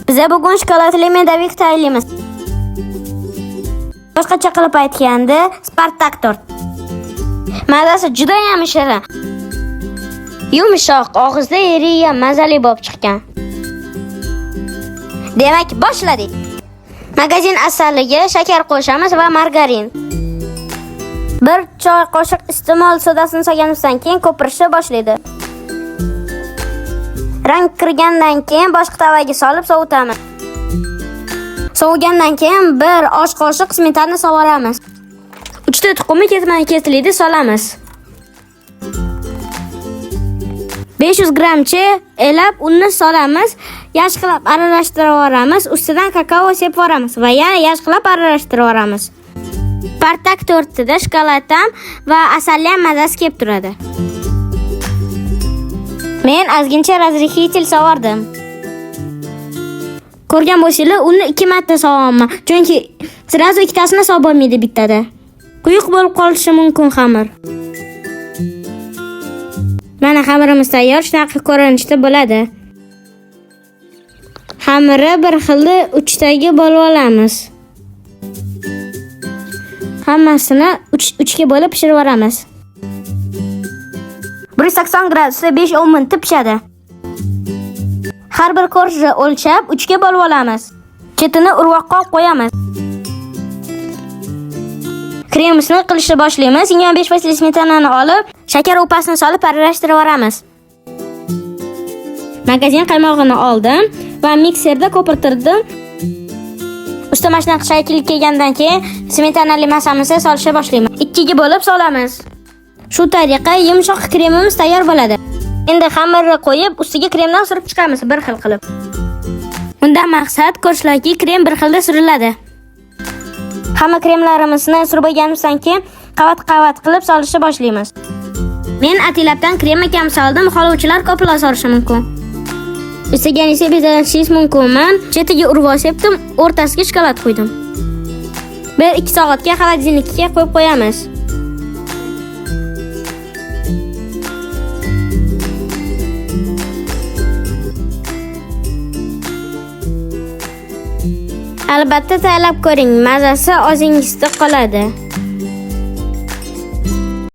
Biza bugun shokoladli medovik tayyorlaymiz. Boshqacha qilib aytganda, Spartak tort. Mazasi juda ham shirin. Yumshoq, og'izda erigan, mazali bo'lib chiqqan. Demak, boshladik. Magazin asaliga shakar qo'shamiz va margarin. 1 choy qoshiq iste'mol sodasini solganimizdan keyin ko'pirishni boshlaydi. Rang kirgandan keyin boshqa tavaga solib sovutamiz. Sovigandan keyin 1 osh qoshiq smetana sovuramiz. 3 ta tuxumni ketma-ketlikda solamiz. 500 gramcha elab unni solamiz. Yaxshilab aralashtirib olamiz. Ustidan kakao sepib olamiz va yana yaxshilab aralashtirib olamiz. Spartak tortida shokolad ham va asalli ham mazasi kelib turadi. Men ozgincha razrixitelь sovardim. Ko'rgan bo'lsanglar, uni 2 marta sovaman. Chunki sirazu ikkitasini solib bo'lmaydi bittada. Quyuq bo'lib qolishi mumkin xamir. Mana xamirimiz tayyor, shunaqa ko'rinishda bo'ladi. Xamirni bir xilda 3 taga bo'lib olamiz. Hammasini 3 ga bo'lib pishirib olamiz. 180 gradusda 5-10 minut pishadi. Har bir korjni o'lchab 3 ga bo'lib olamiz. Chetini urvoqqa qo'yamiz. Kremimizni qilishni boshlaymiz. 25% smetanani olib, shakar upasini solib aralashtirib olamiz. Magazin qaymog'ini oldim va mikserda ko'pirtirdim. Usta mashina shaklga kelgandan keyin smetanali masamizni solishni boshlaymiz. 2 ga bo'lib solamiz. Shu tariqa yumshoq kremimiz tayyor bo'ladi. Endi xamirni qo'yib, ustiga kremdan surib chiqamiz bir xil qilib. Undan maqsad ko'rishlarki, krem bir xilda suriladi. Hamma kremlarimizni surib bo'lganimizdan keyin qavat-qavat qilib solishni boshlaymiz. Men atilabdan krem kam soldim, xohlovchilar ko'plar solishi mumkin. Istaganingizga bezatishingiz mumkin. Chetiga urvoq sepdim, o'rtasiga shokolad qo'ydim. 1-2 soatga xolodilnikka qo'yib qo'yamiz. Albatta tayyorlab ko'ring, mazasi og'zingizda qoladi.